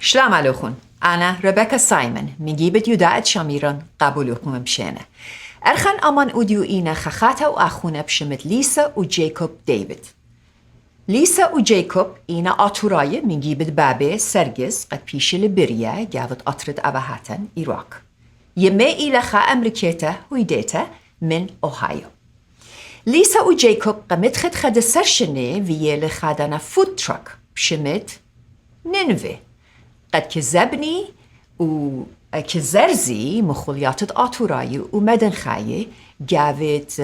شلام عليكم. أنا ريبيكا سايمون من جيبة يداعة شاميران قبولكم مشانة. أرخن أمان أوديو إينا خخاتا وأخونا بشمت ليسا وجيكوب ديفيد. ليسا وجيكوب إينا آتوراي من جيبة بابي سرجس قد بيش لبريا جاوت أطرد أبهاتن إيراق. يمي إلى خا أمريكيتا ويديتا من أوهايو. ليسا وجيكوب قمت خد السرشنة فيالي خادنا فود تراك بشمت نينوفي. قد كذبني وكزرزي مخوليات آتوراي ومدن خاية جاوت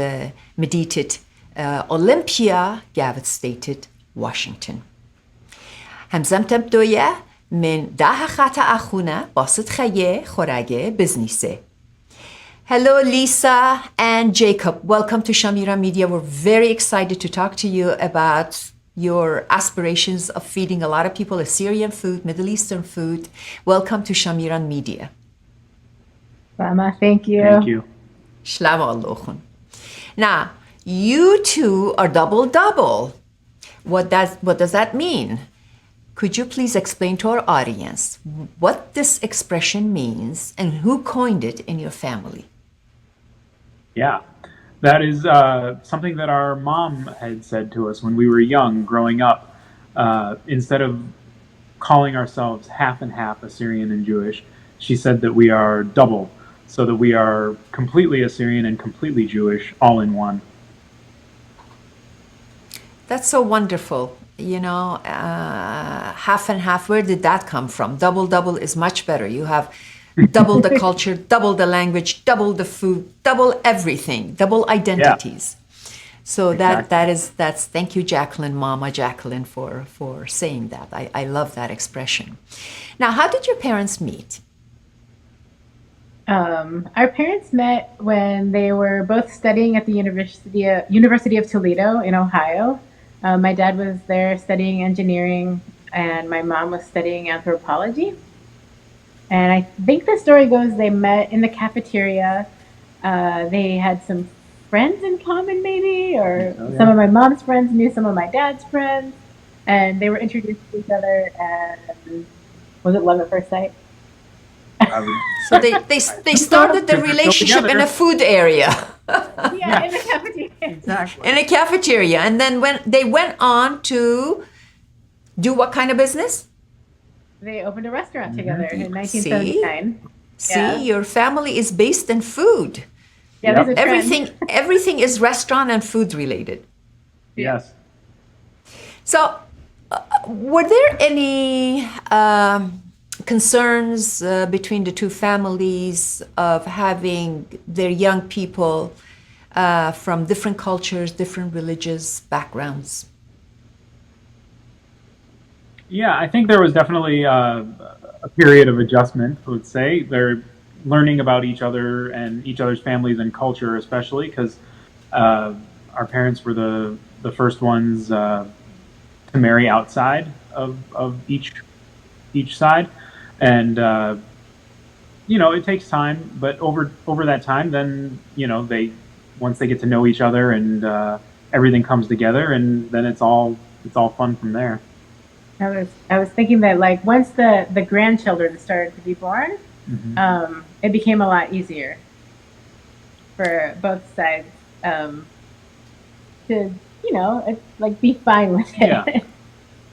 مدينة أولمبيا جاوت ستيتد واشنطن. همزمتم دوية من ده خاطة أخونا باسط خاية خوراجة بزنيسة. Hello, Lisa and Jacob. Welcome to Shamira Media. We're very excited to talk to you about your aspirations of feeding a lot of people Assyrian food, Middle Eastern food. Welcome to Shamira Media. Rama, thank you. Thank you. Shalom aleichem. Now, you two are double-double. What does that mean? Could you please explain to our audience what this expression means and who coined it in your family? Yeah, that is something that our mom had said to us when we were young, growing up. Instead of calling ourselves half and half Assyrian and Jewish, she said that we are double, so that we are completely Assyrian and completely Jewish, all in one. That's so wonderful. You know, half and half, where did that come from? Double is much better. You have double the culture, double the language, double the food, double everything, double identities. Yeah. So Exactly. that's thank you, Jacqueline, Mama Jacqueline, for saying that. I love that expression. Now, how did your parents meet? Our parents met when they were both studying at the University of Toledo in Ohio. My dad was there studying engineering, and my mom was studying anthropology. And I think the story goes they met in the cafeteria. They had some friends in common, maybe, or some of my mom's friends knew some of my dad's friends, and they were introduced to each other. And was it love at first sight? So they started the relationship in a food area. Yeah, in the cafeteria. Exactly. In a cafeteria, and then when they went on to do what kind of business? They opened a restaurant together in 1979. See, your family is based in food. Yeah, there's a trend. Everything is restaurant and food related. Yes. So, were there any concerns between the two families of having their young people from different cultures, different religious backgrounds? Yeah, I think there was definitely a period of adjustment, I would say. They're learning about each other and each other's families and culture, especially because our parents were the first ones to marry outside of each side. And, it takes time, but over that time, then, once they get to know each other and everything comes together, and then it's all fun from there. I was thinking that, like, once the grandchildren started to be born, it became a lot easier for both sides to, be fine with it. Yeah.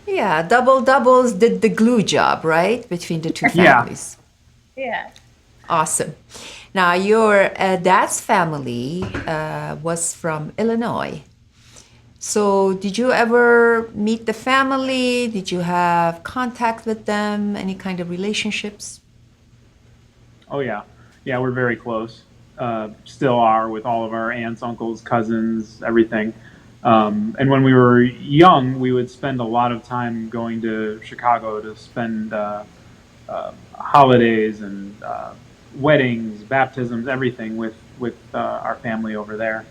Yeah, doubles did the glue job, right, between the two families. Yeah. Awesome. Now, your dad's family was from Illinois. So did you ever meet the family? Did you have contact with them? Any kind of relationships? Oh, yeah. Yeah, we're very close. Still are, with all of our aunts, uncles, cousins, everything. And when we were young, we would spend a lot of time going to Chicago to spend holidays and weddings, baptisms, everything with our family over there.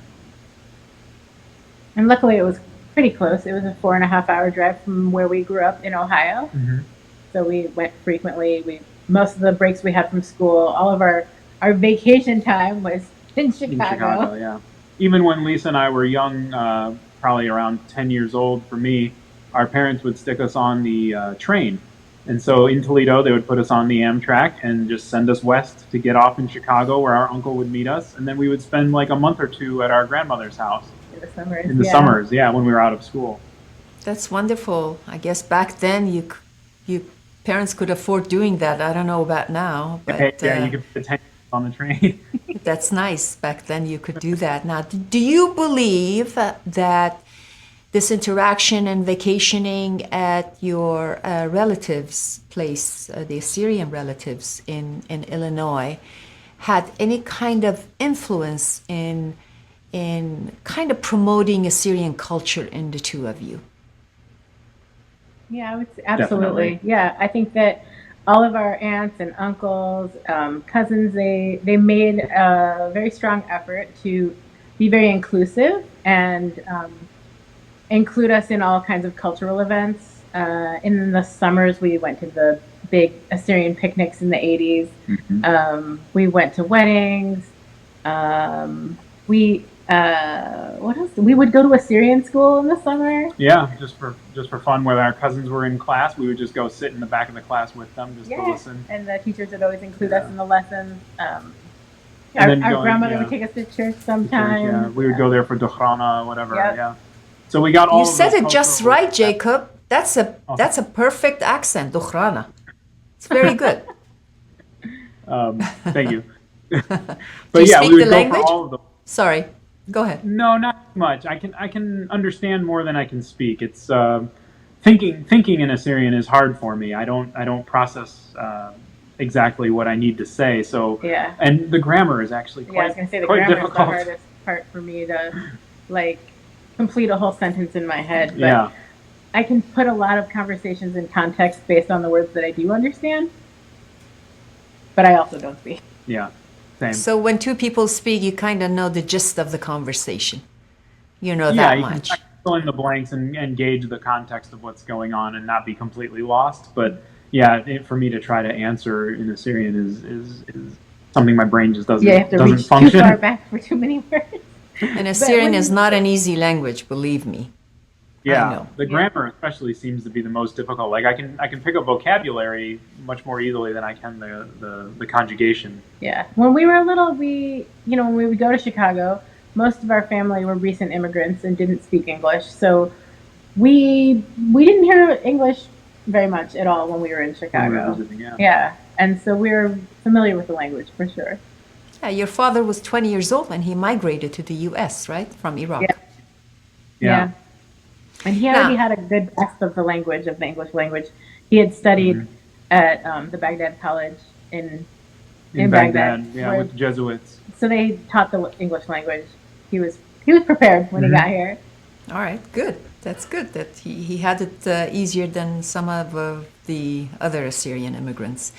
And luckily it was pretty close. It was a 4.5-hour drive from where we grew up in Ohio. So we went frequently. Most of the breaks we had from school, all of our vacation time was in Chicago. In Chicago, yeah. Even when Lisa and I were young, probably around 10 years old for me, our parents would stick us on the train And so in Toledo, they would put us on the Amtrak and just send us west to get off in Chicago, where our uncle would meet us, and then we would spend like a month or two at our grandmother's house In the summers, in the yeah. summers. Yeah, when we were out of school. That's wonderful. I guess back then you parents could afford doing that. I don't know about now, but Yeah, you could put 10 on the train. that's nice. Back then you could do that. Now, do you believe that this interaction and vacationing at your relatives' place, the Assyrian relatives in Illinois, had any kind of influence in kind of promoting Assyrian culture in the two of you? Yeah, I would say absolutely. Definitely. Yeah, I think that all of our aunts and uncles, cousins, they made a very strong effort to be very inclusive and include us in all kinds of cultural events. In the summers, we went to the big Assyrian picnics in the 80s. We went to weddings. We what else? We would go to Assyrian school in the summer. Yeah, just for fun. Whether our cousins were in class, we would just go sit in the back of the class with them just to Yeah, listen. and the teachers would always include us Yeah. in the lessons. And then Our going, grandmother yeah, would take us to church to church, sometimes. yeah, we would go there for Dukhrana, whatever. Yep. Yeah. So we got all You of said those it just cultural- right, Jacob. That's a perfect accent, Dukhrana. It's very good. Thank you. Do But you yeah, speak we the would go language? for all of them. Sorry, go ahead. No, not much. I can understand more than I can speak. It's thinking in Assyrian is hard for me. I don't process exactly what I need to say. So Yeah. and the grammar is actually Yeah, I quite was gonna say the quite grammar is the difficult. hardest part for me to like complete a whole sentence in my head. But Yeah, I can put a lot of conversations in context based on the words that I do understand. But I also don't speak. yeah, same. So when two people speak, you kind of know the gist of the conversation. You know Yeah, that you can much. fill in the blanks and gauge the context of what's going on and not be completely lost. But yeah, for me to try to answer in Assyrian is something my brain just doesn't Yeah, you have to doesn't reach function. too far back for too many words. And Assyrian when is you- not an easy language, believe me. Yeah, know. the Yeah. grammar especially seems to be the most difficult. Like I can pick up vocabulary much more easily than I can the conjugation. Yeah. When we were little, when we would go to Chicago, most of our family were recent immigrants and didn't speak English. So we didn't hear English very much at all when we were in When we Chicago. were visiting, yeah. Yeah. And so we're familiar with the language for sure. Yeah, your father was 20 years old when he migrated to the U.S., right? From Iraq. Yeah. Yeah. And he Now- already had a good grasp of the language, of the English language. He had studied at the Baghdad College in Baghdad, yeah, where- with the Jesuits. so they taught the English language. He was prepared when he got here. All right, good. That's good that he had it easier than some of the other Assyrian immigrants.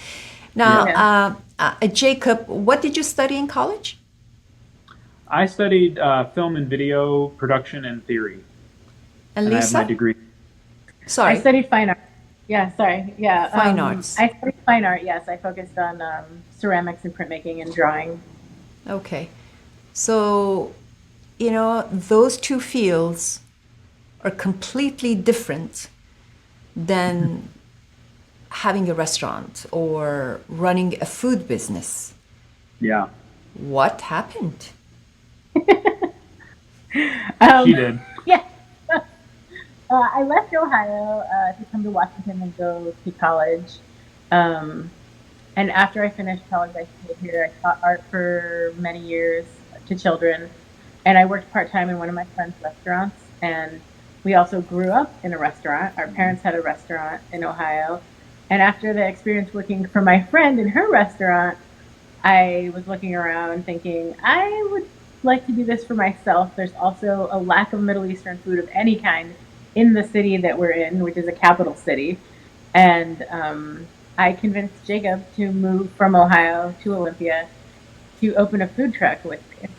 Now, Jacob, what did you study in college? I studied film and video production and theory, And and I have my Lisa? degree. Sorry. I studied fine art. Yeah, sorry. Yeah. Fine arts. I studied fine art, yes. I focused on ceramics and printmaking and drawing. Okay. So, those two fields are completely different than having a restaurant or running a food business. Yeah, What happened? she did. Yeah. I left Ohio to come to Washington and go to college. And after I finished college, I stayed here. I taught art for many years to children. And I worked part-time in one of my friend's restaurants. And we also grew up in a restaurant. Our parents had a restaurant in Ohio. And after the experience working for my friend in her restaurant, I was looking around thinking, I would like to do this for myself. There's also a lack of Middle Eastern food of any kind in the city that we're in, which is a capital city. And I convinced Jacob to move from Ohio to Olympia to open a food truck with me.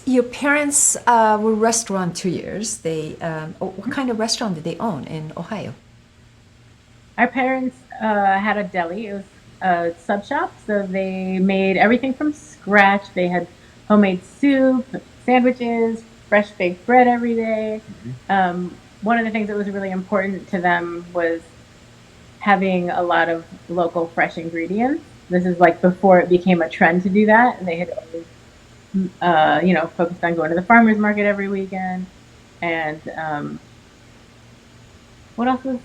Your parents were restaurateurs. What kind of restaurant did they own in Ohio? Our parents had a deli. It was a sub shop, so they made everything from scratch. They had homemade soup, sandwiches, fresh baked bread every day. one of the things that was really important to them was having a lot of local fresh ingredients. This is like before it became a trend to do that. They had always, focused on going to the farmers market every weekend. And what else was?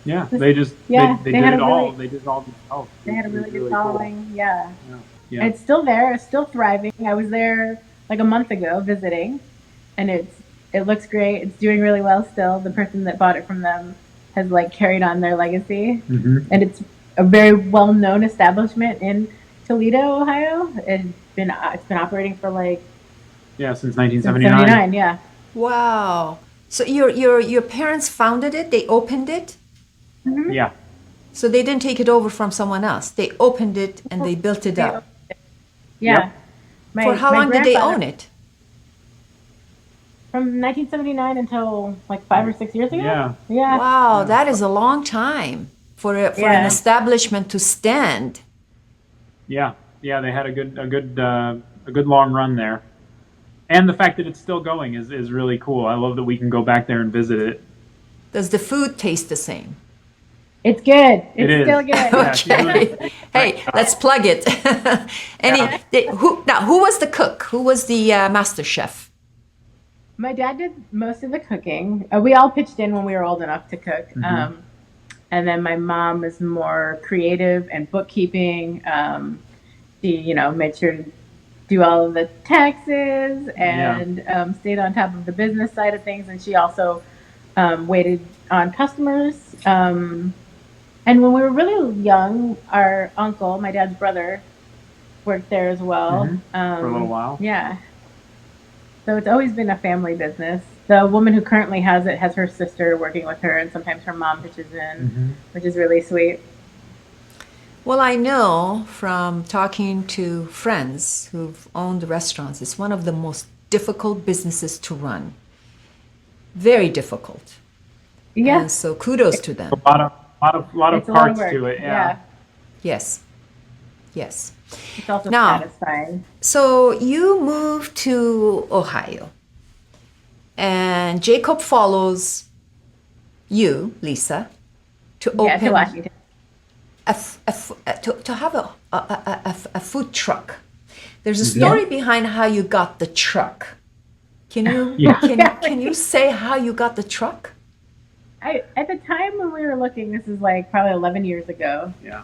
Yeah, This, they just yeah, they they did had it a all. really They did it all themselves. they had a It was really good really cool. following. Yeah. Yeah, And yeah, it's still there. It's still thriving. I was there like a month ago visiting, and it looks great. It's doing really well still. The person that bought it from them has like carried on their legacy, and it's a very well known establishment in Toledo, Ohio. It's been operating for like yeah. Since since 1979. '79. Yeah. Wow. So your parents founded it, they opened it? Hmm. Yeah, So they didn't take it over from someone else. They opened it and they built it up. Yeah. Yep. For My how my long did they grandfather own it? from 1979 until like 5 or 6 years ago. Yeah. Yeah. Wow, Yeah. that is a long time for an Yeah. establishment to stand. Yeah, yeah. They had a good long run there, and the fact that it's still going is really cool. I love that we can go back there and visit it. Does the food taste the same? It's good. It It's is. still good. Yeah, she's doing a Okay. great Hey, job. let's plug it. Yeah. Who was the cook? Who was the master chef? My dad did most of the cooking. We all pitched in when we were old enough to cook. And then my mom was more creative and bookkeeping. She, made sure to do all of the taxes and stayed on top of the business side of things. And she also waited on customers. And when we were really young, our uncle, my dad's brother, worked there as well. For a little while. Yeah. So it's always been a family business. The woman who currently has it has her sister working with her, and sometimes her mom pitches in, which is really sweet. Well, I know from talking to friends who've owned restaurants, it's one of the most difficult businesses to run. Very difficult. Yeah. And so kudos to them. A lot of It's a lot of parts work. to it. Yeah. Yes. Yes. It's also Now- satisfying. So you moved to Ohio, and Jacob follows you, Lisa, to Yeah, open to Washington. to have a food truck. There's a story behind how you got the truck. Can you Yeah. can you say how you got the truck? At the time when we were looking, this is like probably 11 years ago. Yeah.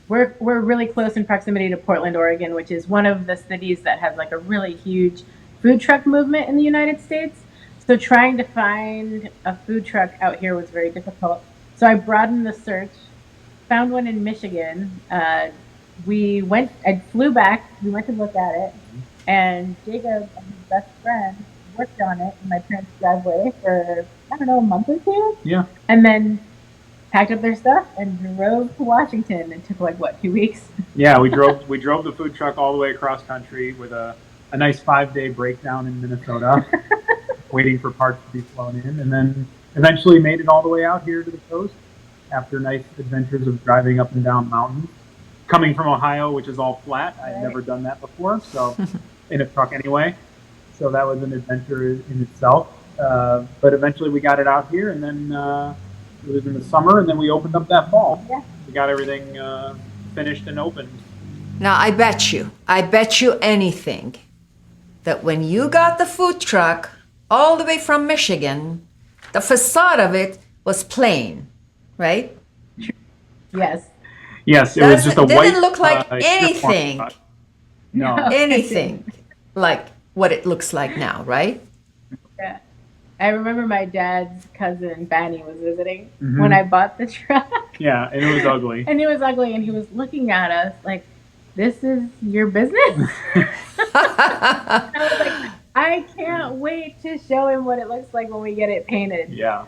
We're really close in proximity to Portland, Oregon, which is one of the cities that has like a really huge food truck movement in the United States. So trying to find a food truck out here was very difficult. So I broadened the search, found one in Michigan. I flew back, we went to look at it, and Jacob and his best friend worked on it in my parents' driveway for, I don't know, a month or two. Yeah. And then packed up their stuff and drove to Washington. It took like, what, 2 weeks? Yeah, we drove the food truck all the way across country with a nice 5-day breakdown in Minnesota, waiting for parts to be flown in, and then eventually made it all the way out here to the coast after nice adventures of driving up and down mountains. Coming from Ohio, which is all flat, I'd never done that before, so in a truck anyway. So that was an adventure in itself. But eventually we got it out here, and then it was in the summer, and then we opened up that fall. Yeah. We got everything finished and opened. Now I bet you anything that when you got the food truck all the way from Michigan, the facade of it was plain, right? Yes. Yes, it was just a Didn't white. look like strip anything. truck. No. Anything like what it looks like now, right? Yeah. I remember my dad's cousin, Benny, was visiting when I bought the truck. Yeah, and it was ugly. And he was ugly, and he was looking at us like, this is your business? I was like, I can't wait to show him what it looks like when we get it painted. Yeah.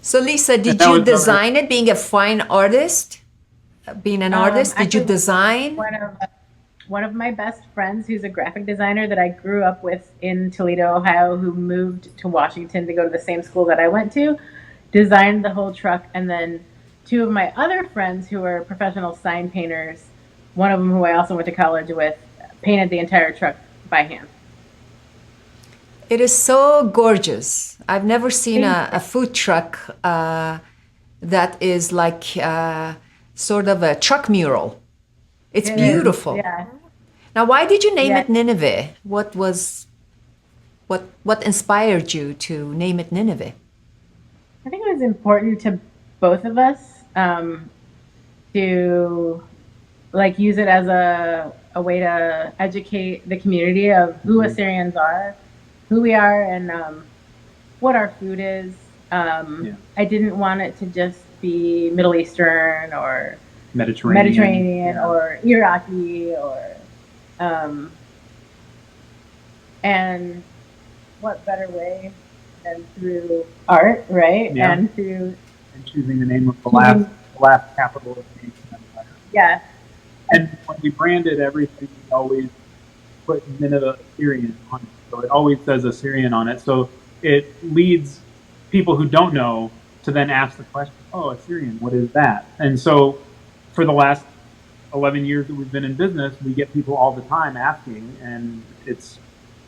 So Lisa, did that you was design it? Being a fine artist, being an artist, did you actually, design? One of my best friends, who's a graphic designer that I grew up with in Toledo, Ohio, who moved to Washington to go to the same school that I went to, designed the whole truck. And then two of my other friends who are professional sign painters, one of them who I also went to college with, painted the entire truck by hand. It is so gorgeous. I've never seen Thank a food truck that is like sort of a truck mural. It's It is. beautiful. Yeah. Now, why did you name Yeah. it Nineveh? What inspired you to name it Nineveh? I think it was important to both of us to like use it as a way to educate the community of who Assyrians are, who we are, and what our food is. Yeah. I didn't want it to just be Middle Eastern or Mediterranean. Yeah. or Iraqi or um, and what better way than through art, right? Yeah. And through And choosing the name of the last capital of the ancient empire. yeah, And when we branded everything, we always put Nineveh Assyrian on it. So it always says Assyrian on it. So it leads people who don't know to then ask the question, oh, Assyrian, what is that? And so for the last 11 years that we've been in business, we get people all the time asking, and it's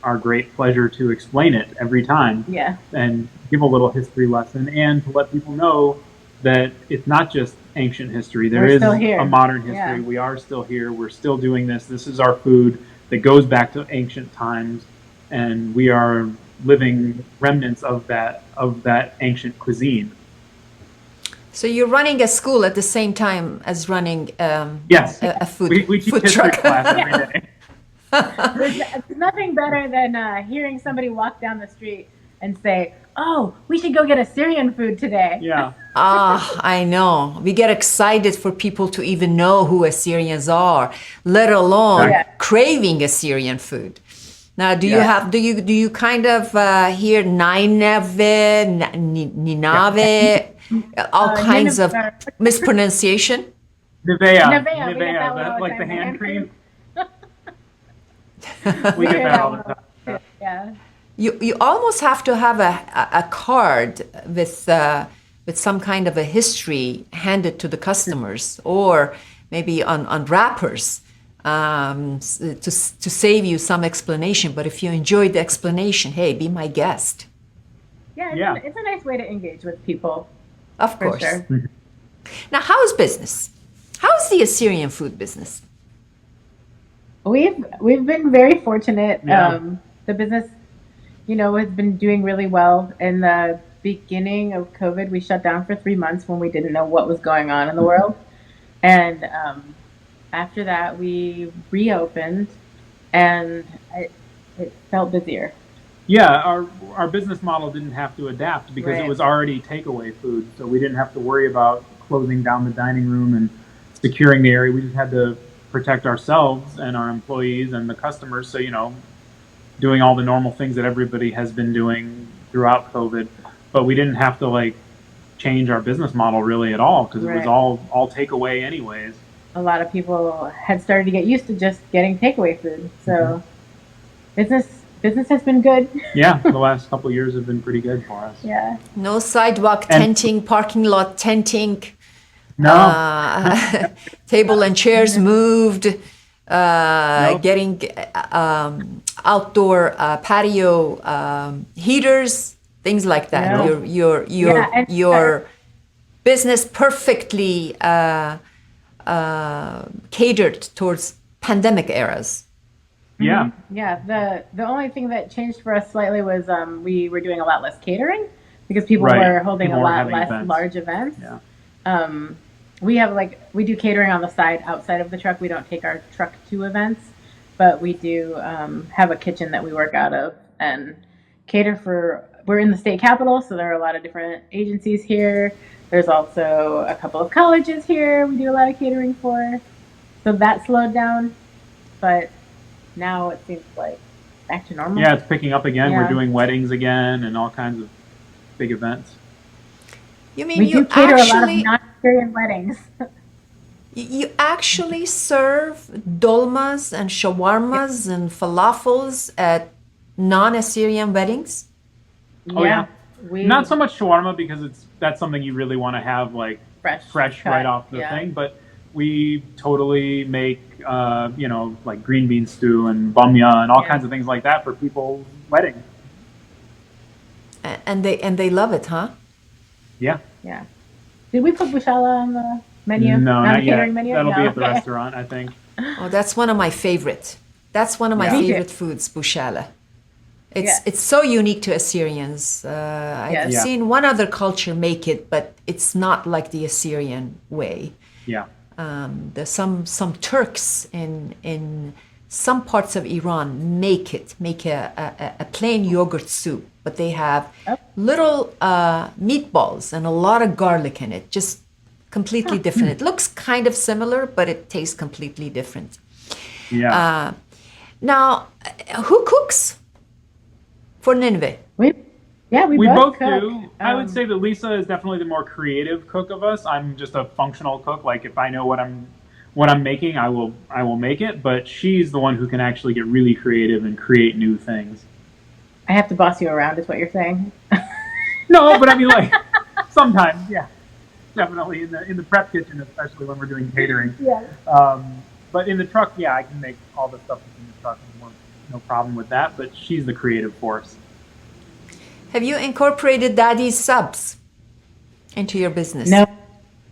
our great pleasure to explain it every time yeah, and give a little history lesson and to let people know that it's not just ancient history. There We're is still here. a modern history. Yeah. We are still here. We're still doing this. This is our food that goes back to ancient times, and we are living remnants of that ancient cuisine. So you're running a school at the same time as running Yes, a food, we teach food history truck. class every day. There's nothing better than hearing somebody walk down the street and say, "Oh, we should go get Assyrian food today." Yeah. I know. We get excited for people to even know who Assyrians are, let alone Yeah. craving Assyrian food. Now, do you Yeah. have do you kind of hear Nineveh, Nineveh, all kinds of Nineveh. Nivea. Nivea, we get that one all the Like the time. hand cream. We We get hear that that all one the a time. lot, yeah. You almost have to have a card with some kind of a history handed to the customers, or maybe on wrappers, to save you some explanation. But if you enjoyed the explanation, hey, be my guest. Yeah, Yeah. it's a nice way to engage with people, Of for course. sure. Now, how's business? How's the Assyrian food business? We've been very fortunate. Yeah. The business, has been doing really well. In the beginning of COVID, we shut down for 3 months when we didn't know what was going on in the world, and after that, we reopened, and it felt busier. Yeah, our business model didn't have to adapt because it Right. was already takeaway food, so we didn't have to worry about closing down the dining room and securing the area. We just had to protect ourselves and our employees and the customers. So doing all the normal things that everybody has been doing throughout COVID, but we didn't have to change our business model really at all because it was Right. all takeaway anyways. A lot of people had started to get used to just getting takeaway food, so business has been good. Yeah, the last couple of years have been pretty good for us. Yeah. No sidewalk And- tenting, parking lot tenting, No, table and chairs moved, Nope. getting outdoor patio heaters, things like that. No. Your and- your business perfectly catered towards pandemic eras. yeah, Yeah, the only thing that changed for us slightly was we were doing a lot less catering because people Right. were holding People a were lot having less events. large events. yeah. We do catering on the side outside of the truck. We don't take our truck to events, but we do have a kitchen that we work out of and cater for. We're in the state capital, so there are a lot of different agencies here. There's also a couple of colleges here we do a lot of catering for. So that slowed down, but now it seems like back to normal. Yeah, it's picking up again. Yeah. We're doing weddings again and all kinds of big events. You mean We do you cater a lot of actually non-Syrian weddings. you actually serve dolmas and shawarmas and falafels at non-Assyrian weddings? Oh, yeah. We Not so much shawarma because that's something you really want to have fresh cut, right off the yeah. thing. But we totally make green bean stew and bamya and all Yeah. kinds of things like that for people's weddings. and they love it, huh? Yeah. Yeah. Did we put bushala on the menu? No, on not the catering yet. menu? That'll be No, at the okay. restaurant, I think. Oh, that's one of my favorite. That's one of my Yeah. Me too. favorite foods, bushala. Yeah. It's so unique to Assyrians. I've Yes. Yeah. seen one other culture make it, but it's not like the Assyrian way. Yeah. There's some Turks in some parts of Iran make a plain yogurt soup, but they have Oh. little meatballs and a lot of garlic in it. Just completely different. It looks kind of similar, but it tastes completely different. Yeah. Now, who cooks for Nineveh? We We both cook. do. I would say that Lisa is definitely the more creative cook of us. I'm just a functional cook. Like if I know what I'm making, I will make it. But she's the one who can actually get really creative and create new things. I have to boss you around, is what you're saying. No, but I mean like sometimes, yeah, definitely in the prep kitchen, especially when we're doing catering. Yeah. But in the truck, yeah, I can make all the stuff in the truck. No problem with that. But she's the creative force. Have you incorporated Daddy's subs into your business?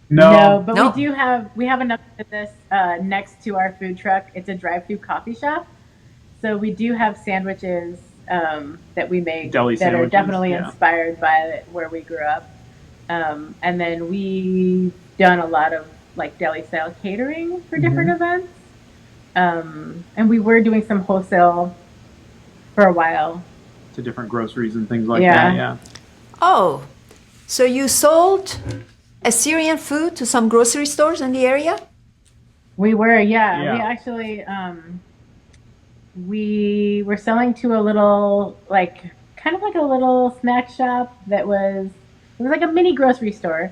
No, but No. we have enough business next to our food truck. It's a drive-through coffee shop, so we do have sandwiches that we make Deli that are sandwiches, definitely yeah. inspired by where we grew up. And then we've done a lot of like deli style catering for different events. And we were doing some wholesale for a while. To different groceries and things like Yeah. that. Yeah. Oh, so you sold Assyrian food to some grocery stores in the area? We were, yeah. Yeah. We actually, we were selling to a little, like, kind of like a little snack shop it was like a mini grocery store.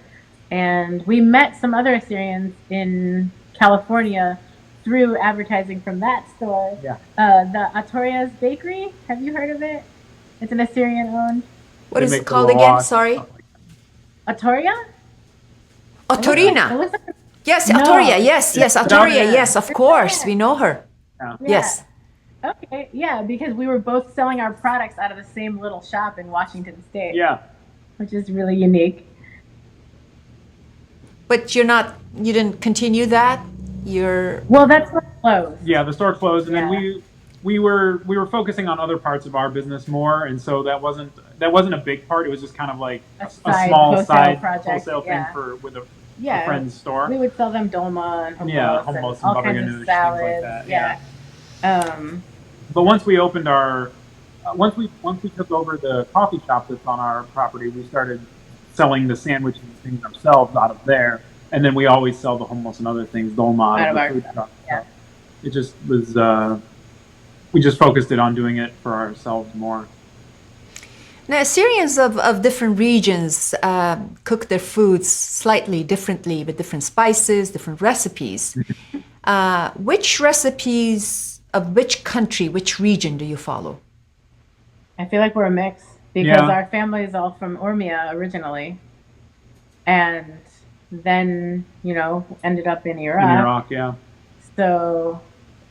And we met some other Assyrians in California through advertising from that store. Yeah. The Atoria's Bakery, have you heard of it? It's an Assyrian owned. What They is make it the called raw again? and Sorry. stuff like that. Atoria? It Otorina. looks like Yes, No. Atoria. Yes, yes, It's Atoria. down there. Yes, of course. We know her. Yeah. Yes. Okay, yeah, because we were both selling our products out of the same little shop in Washington State. Yeah. Which is really unique. But you didn't continue that? You're, Well, that's what closed. Yeah, the store closed, and Yeah. then we were focusing on other parts of our business more, and so that wasn't a big part. It was just kind of like A a side small wholesale side project, wholesale thing yeah. with a Yeah. friend's store. We would sell them dolma and hummus, Yeah, and hummus and all baba kinds ganoush, of things like salads. that, Yeah. But once we opened once we took over the coffee shop that's on our property, we started selling the sandwiches and things ourselves out of there, and then we always sell the hummus and other things dolma out of the food truck. yeah. So it just was. We just focused it on doing it for ourselves more. now, Assyrians of different regions cook their foods slightly differently with different spices, different recipes. Which recipes of which country, which region do you follow? I feel like we're a mix because Yeah. our family is all from Ormia originally. And then, ended up in Iraq. In Iraq, yeah. So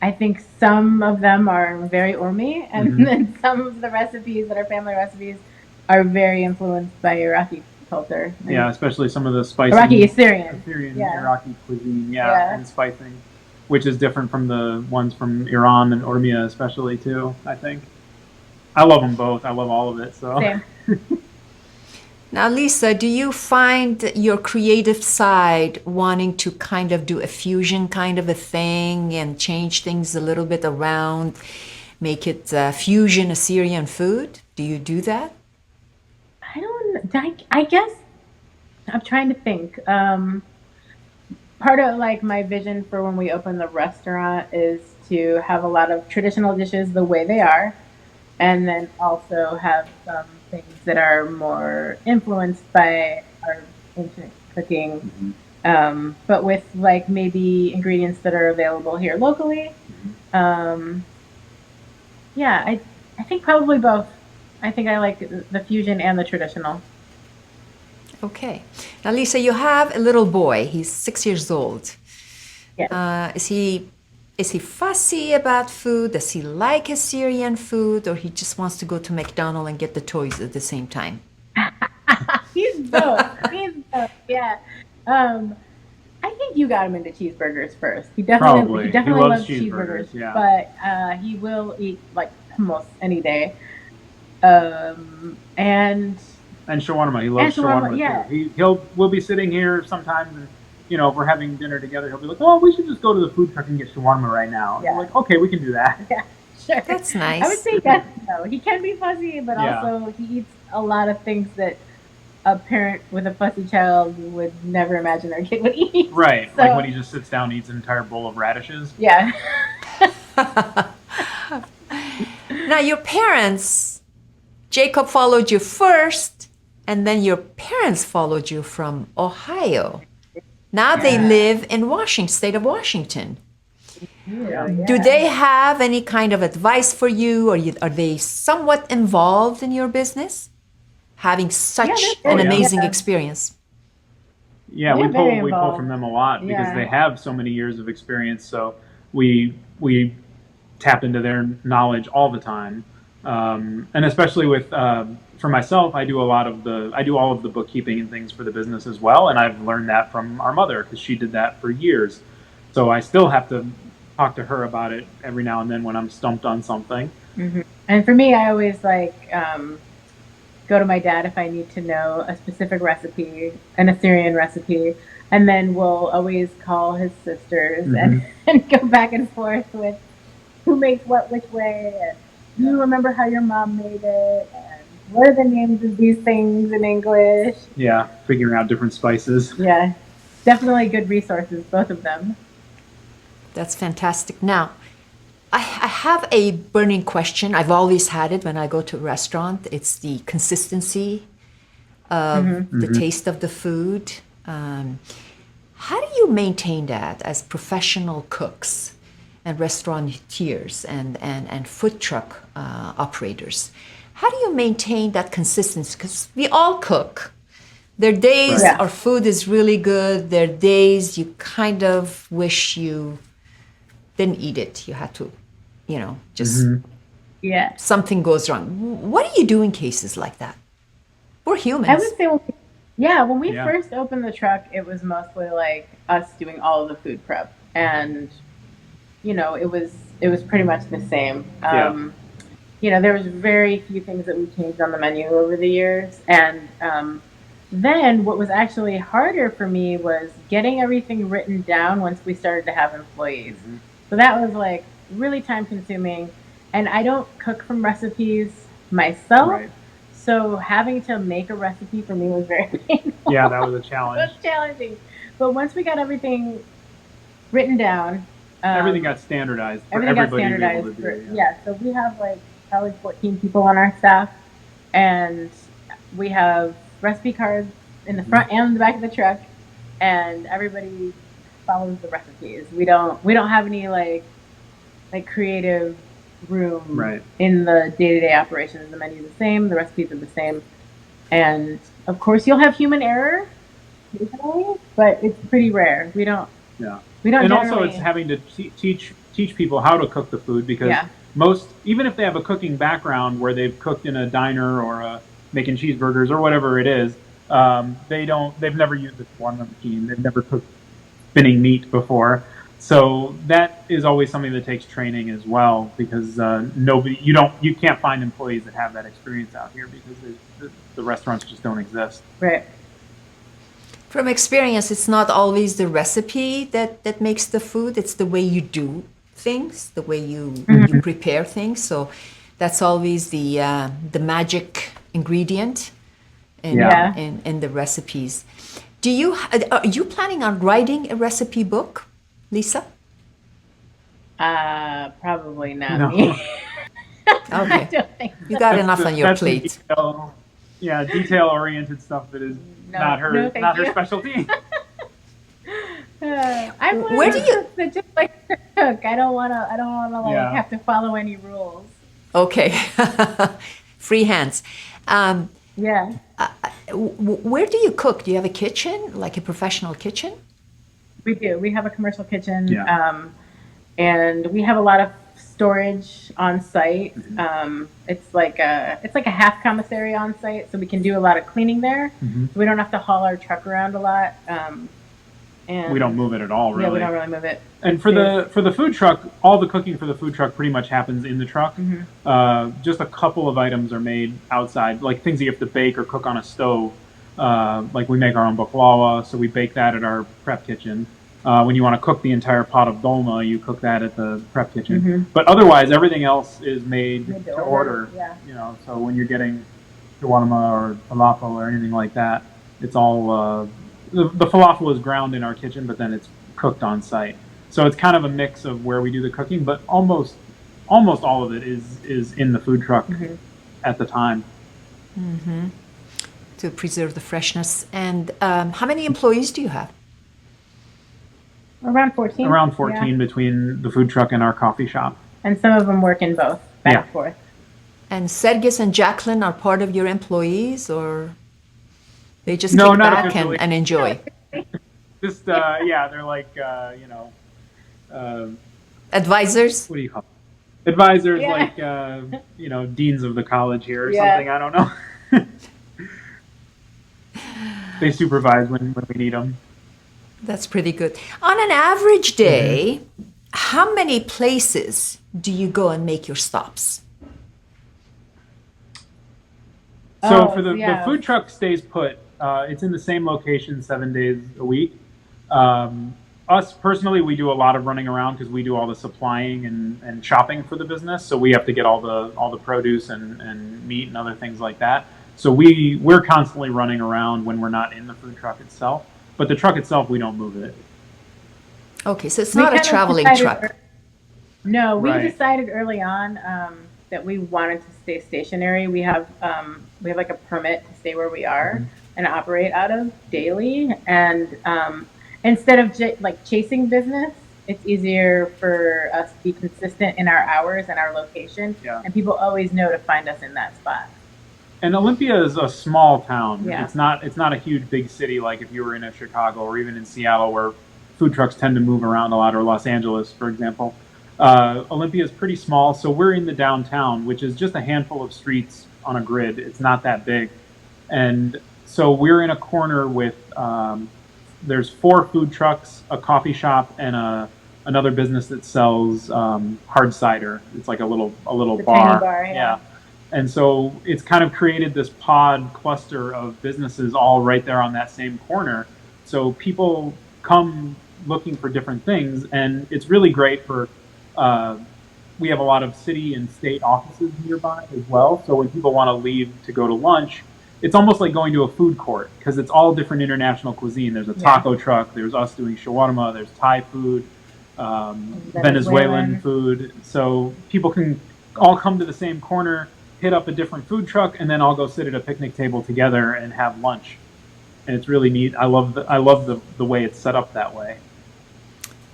I think some of them are very Ormi, and then some of the recipes that are family recipes are very influenced by Iraqi culture. Yeah, especially some of the spicy Iraqi Assyrian. Assyrian, Iraqi cuisine, Yeah. and spicing, which is different from the ones from Iran and Ormia, especially too. I think I love them both. I love all of it. So Same. Now, Lisa, do you find your creative side wanting to kind of do a fusion kind of a thing and change things a little bit around, make it fusion Assyrian food? Do you do that? I guess I'm trying to think. Part of like my vision for when we open the restaurant is to have a lot of traditional dishes the way they are, and then also have some things that are more influenced by our ancient cooking, but with like maybe ingredients that are available here locally. Yeah, I think probably both. I think I like the fusion and the traditional. Okay. Now, Lisa, you have a little boy. He's 6 years old. Yeah. Is he fussy about food? Does he like Assyrian food, or he just wants to go to McDonald's and get the toys at the same time? He's both. He's both. Yeah. Um, I think you got him into cheeseburgers first. Probably. He He definitely loves loves cheeseburgers, cheeseburgers, yeah. but he will eat like hummus any day. And And shawarma. He and loves shawarma, shawarma too. yeah, We'll be sitting here sometimes, and if we're having dinner together, he'll be like, "Oh, we should just go to the food truck and get shawarma right now." And we're yeah, like, "Okay, we can do that." yeah, sure. That's I would nice. say yes, no. He can be fussy, but Yeah. also he eats a lot of things that a parent with a fussy child would never imagine their kid would eat. Right. So, Like when he just sits down and eats an entire bowl of radishes. yeah. Now, your parents, Jacob followed you first, and then your parents followed you from Ohio. Now they Yeah. live in Washington, state of Washington. Yeah, Do yeah. they have any kind of advice for you, or are they somewhat involved in your business? Having such Yeah, an Oh, yeah. amazing yeah. experience. Yeah, They're very we pull involved. from them a lot because Yeah. they have so many years of experience. So we tap into their knowledge all the time, and especially with for myself, I do all of the bookkeeping and things for the business as well, and I've learned that from our mother because she did that for years. So I still have to talk to her about it every now and then when I'm stumped on something. And for me, I always go to my dad if I need to know a specific recipe, an Assyrian recipe, and then we'll always call his sisters and go back and forth with who makes what which way, and do you remember how your mom made it, and what are the names of these things in English? Yeah, figuring out different spices. Yeah, definitely good resources, both of them. That's fantastic. Now, I have a burning question. I've always had it when I go to a restaurant. It's the consistency of the taste of the food. How do you maintain that as professional cooks and restaurateurs and food truck operators? How do you maintain that consistency? Because we all cook. There are days Right. Yeah. our food is really good. There are days you kind of wish you didn't eat it. You had to, just Yeah. something goes wrong. What do you do in cases like that? We're humans. I would say, when we Yeah. first opened the truck, it was mostly like us doing all of the food prep, and it was pretty much the same. There was very few things that we changed on the menu over the years, and then what was actually harder for me was getting everything written down once we started to have employees. So that was like really time consuming, and I don't cook from recipes myself. Right. So having to make a recipe for me was very painful. Yeah, that was a It challenge. was challenging. But once we got everything written down, Everything got standardized for everything got everybody to be standardized. able to do. Yeah, so we have like probably 14 people on our staff, and we have recipe cards in the front and the back of the truck, and everybody follows the recipes. We don't have any like creative room Right. in the day-to-day operations. The menu's the same, the recipes are the same, and of course you'll have human error occasionally, but it's pretty rare. We don't Yeah. generally, And also, it's having to teach people how to cook the food because Yeah. most, even if they have a cooking background where they've cooked in a diner or making cheeseburgers or whatever it is, they've never used a shawarma machine. They've never cooked spinning meat before. So that is always something that takes training as well because you can't find employees that have that experience out here because the restaurants just don't exist. right. From experience, it's not always the recipe that makes the food. It's the way you do things, the way you prepare things. So that's always the magic ingredient in, Yeah. in the recipes. Are you planning on writing a recipe book, Lisa? Probably not No. me. I Okay, don't think you got enough on your That's the plate. detail-oriented stuff that is No, not her no, thank not her you. specialty. I'm one Where of do those you- cooks that just like to cook. I don't wanna Yeah. have to follow any rules. Okay, free hands. Yeah. Where do you cook? Do you have a kitchen, like a professional kitchen? We do. We have a commercial kitchen, Yeah. and we have a lot of storage on site. It's like a half commissary on site, so we can do a lot of cleaning there. Mhm. So we don't have to haul our truck around a lot. And We don't move it at all, really. Yeah, we don't really move it. And for the food truck, all the cooking for the food truck pretty much happens in the truck. Just a couple of items are made outside, like things that you have to bake or cook on a stove. Like we make our own baklava, so we bake that at our prep kitchen. When you want to cook the entire pot of dolma, you cook that at the prep kitchen. But otherwise, everything else is made to order. Yeah. You know, so when you're getting shawarma or falafel or anything like that, it's all the falafel is ground in our kitchen, but then it's cooked on site. So it's kind of a mix of where we do the cooking, but almost all of it is in the food truck at the time. To preserve the freshness. And how many employees do you have? Around 14. Around 14 between the food truck and our coffee shop. And some of them work in both, back and forth. And Sergis and Jacqueline are part of your employees, or they just No, kick not back officially. and enjoy? Just they're like Advisors? what do you call them? Advisors, Yeah. like deans of the college here or Yeah. something. I don't know. They supervise when we need them. That's pretty good. On an average day, how many places do you go and make your stops? So Oh, for the yeah. food truck stays put. It's in the same location 7 days a week. Us personally, we do a lot of running around because we do all the supplying and shopping for the business. So we have to get all the produce and meat and other things like that. So we're constantly running around when we're not in the food truck itself. But the truck itself, we don't move it. Okay, so it's We not a kind of traveling decided truck. No, we Right. decided early on that we wanted to stay stationary. We have like a permit to stay where we are and operate out of daily. And instead of chasing business, it's easier for us to be consistent in our hours and our location. Yeah. And people always know to find us in that spot. And Olympia is a small town. Yeah. It's not a huge big city like if you were in a Chicago or even in Seattle where food trucks tend to move around a lot, or Los Angeles, for example. Olympia is pretty small, so we're in the downtown, which is just a handful of streets on a grid. It's not that big. And so we're in a corner with, there's 4 food trucks, a coffee shop, and another business that sells hard cider. It's like a little The bar. tiny bar, yeah. And so it's kind of created this pod cluster of businesses all right there on that same corner. So people come looking for different things, and it's really great for, we have a lot of city and state offices nearby as well. So when people want to leave to go to lunch, it's almost like going to a food court because it's all different international cuisine. There's a taco truck, there's us doing shawarma, there's Thai food, Venezuelan food. So people can all come to the same corner, hit up a different food truck, and then all go sit at a picnic table together and have lunch. And it's really neat. I love the way it's set up that way.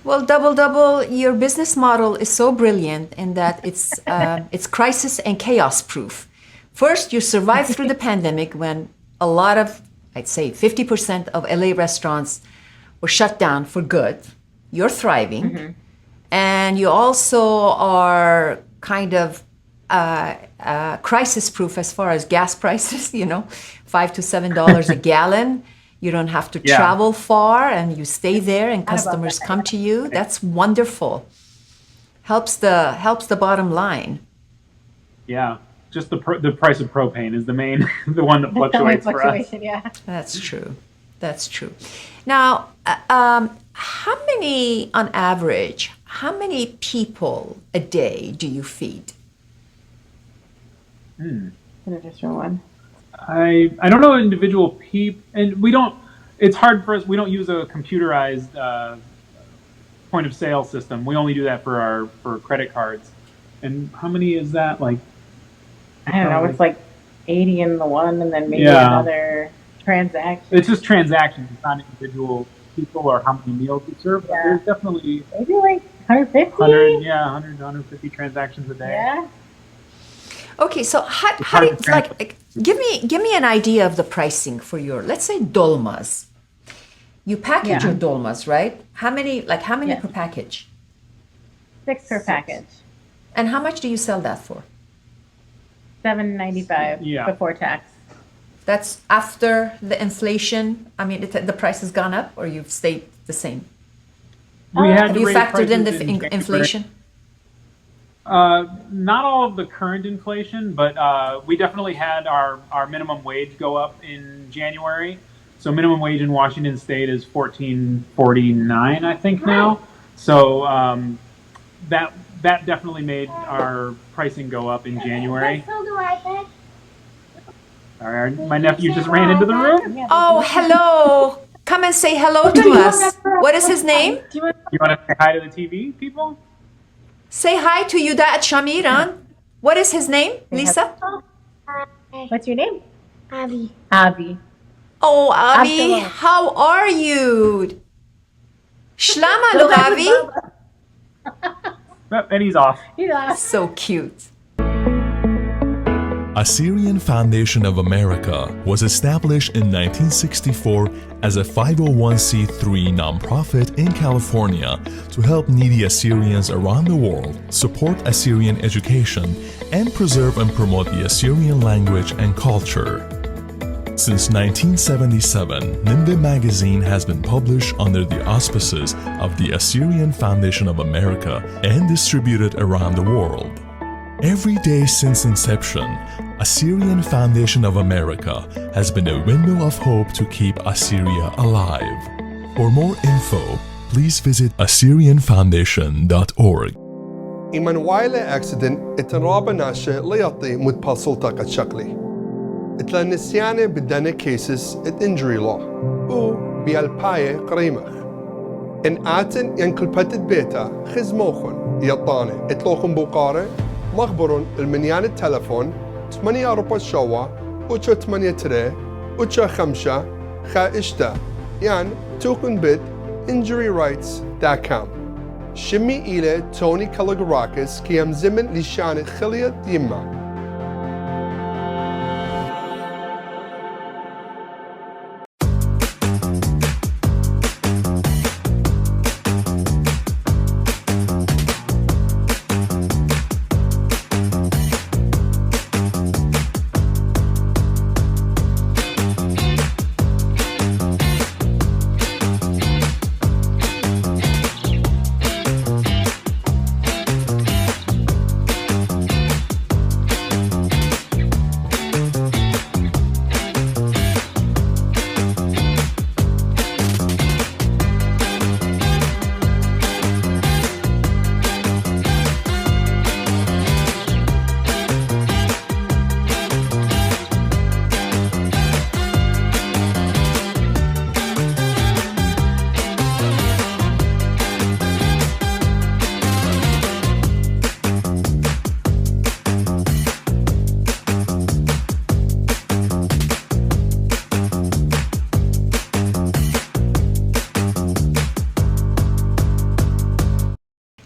Well, Double, your business model is so brilliant in that it's crisis and chaos proof. First, you survived through the pandemic when a lot of, I'd say 50% of LA restaurants were shut down for good. You're thriving. And you also are kind of crisis proof as far as gas prices, $5 to $7 a gallon. You don't have to travel far, and you stay there, and customers come to you. That's wonderful. Helps the bottom line. Yeah, just the price of propane is the one that fluctuates for us. Yeah. That's true. That's true. Now, on average, how many people a day do you feed? An additional one. I don't know individual people, and we don't. It's hard for us. We don't use a computerized point of sale system. We only do that for credit cards. And how many is that? Like, I don't know. It's like 80 in the one, and then maybe Yeah. another transaction. it's just transactions. It's not individual people or how many meals we serve. But Yeah. there's definitely Maybe like 150. 100 to 150 transactions a day. Yeah. Okay, so how do hard you, to like give me an idea of the pricing for your, let's say, dolmas. You package Yeah. your dolmas, right? How many Yes. per package? 6 per package. And how much do you sell that for? $7.95 Yeah. before tax. That's after the inflation. I mean, the price has gone up, or you've stayed the same. We had Have to you raise factored in the prices January. inflation? Not all of the current inflation, but we definitely had our minimum wage go up in January. So minimum wage in Washington State is $14.49, I think now. So that definitely made our pricing go up in January. Sorry, my nephew just ran into the room. Oh, hello. Come and say hello to us. What is his name? You want to say hi to the TV people? Say hi to Yudat Shamiran. What is his name, Lisa? What's your name? Avi. Avi. Oh, Avi, Absolutely. how are you? Shlama lo, Avi. Oh, and he's off. He lost. So cute. Assyrian Foundation of America was established in 1964 as a 501c3 nonprofit in California to help needy Assyrians around the world support Assyrian education and preserve and promote the Assyrian language and culture. Since 1977, Nineveh magazine has been published under the auspices of the Assyrian Foundation of America and distributed around the world. Every day since inception, Assyrian Foundation of America has been a window of hope to keep Assyria alive. For more info, please visit AssyrianFoundation.org. إيمان وايلة أكسيدنت اتنرابا ناشا ليطي متبال سلطة شكلي. اتلا نسيانة بدنا كيسس ات انجري لو و بيالباية قريمخ. إن آتن ينكل بتت بيتا خزموخن يطاني اتلوخن بوقارة مخبرون المنيان التلفون 8 أربع شوا وشا 8 تري وشا 5 خا إشتا يعني توكن بيت injuryrights.com شمي إلى توني كالغراكس كيام زمن لشان خلية يما.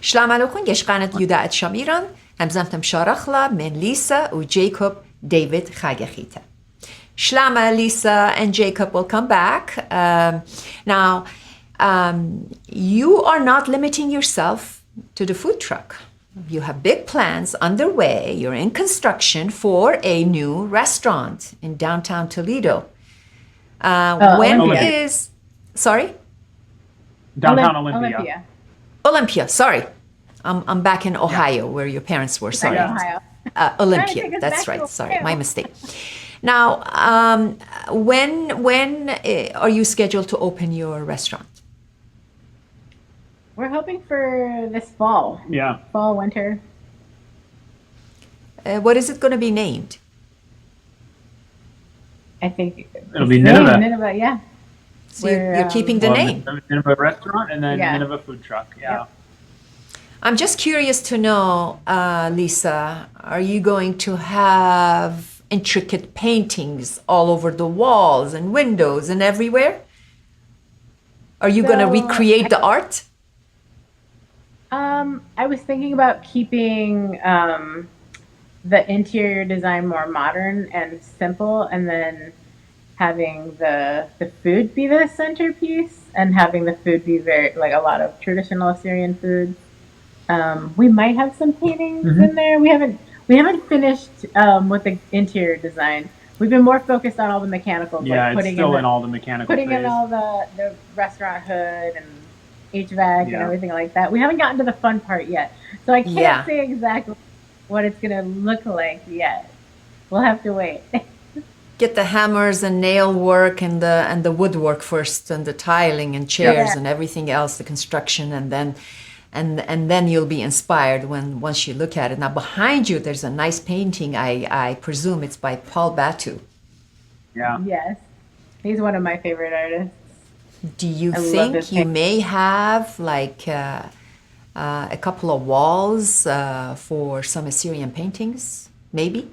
שלום עליכם, יש כאן את יודעת שמירן, המזמתם שרחלה מן ליסה וג'ייקוב David Chagachita. Shlama, Lisa, and Jacob will come back. Now, you are not limiting yourself to the food truck. You have big plans underway. You're in construction for a new restaurant in downtown Toledo. When Olympia. is... Sorry? Downtown Olympia. Olympia, sorry. I'm back in Ohio, where your parents were. Sorry. Ohio. Olympia, Trying to take us that's back to right. Sorry, Ohio. my mistake. Now, when are you scheduled to open your restaurant? We're hoping for this fall. Yeah. Fall, winter. What is it going to be named? I think It'll be it's Nineveh. named Nineveh, yeah. So you're We're, keeping the name. Nineveh restaurant and then Yeah. Nineveh food truck. Yeah. Yep. I'm just curious to know, Lisa, are you going to have intricate paintings all over the walls and windows and everywhere? Are you going to So, recreate the art? I was thinking about keeping the interior design more modern and simple, and then having the food be the centerpiece, and having the food be very like a lot of traditional Assyrian foods. We might have some paintings in there. We haven't finished with the interior design. We've been more focused on all the mechanicals, Yeah, like it's still in all the mechanical putting in phase. all the restaurant hood and HVAC and Yeah. everything like that. We haven't gotten to the fun part yet, so I can't Yeah. say exactly what it's gonna look like yet. We'll have to wait. Get the hammers and nail work and the woodwork first, and the tiling and chairs Yeah. and everything else, the construction, and then you'll be inspired once you look at it. Now behind you, there's a nice painting. I presume it's by Paul Batu. Yeah. Yes, he's one of my favorite artists. Do you I love think this you painting. may have like a couple of walls for some Assyrian paintings? Maybe.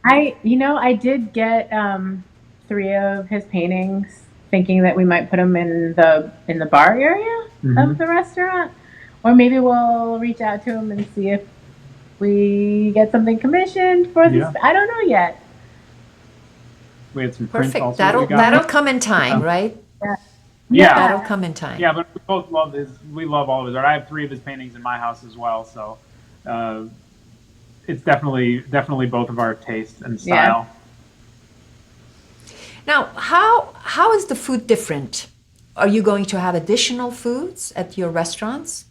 I did get 3 of his paintings, thinking that we might put them in the bar area of the restaurant, or maybe we'll reach out to him and see if we get something commissioned for this. Yeah. I don't know yet. We had some prints Perfect. also that we got. That'll come in time, right? Yeah. That'll come in time. Yeah, but we both love we love all of his art. I have 3 of his paintings in my house as well, so it's definitely both of our taste and style. Now, how is the food different? Are you going to have additional foods at your restaurants?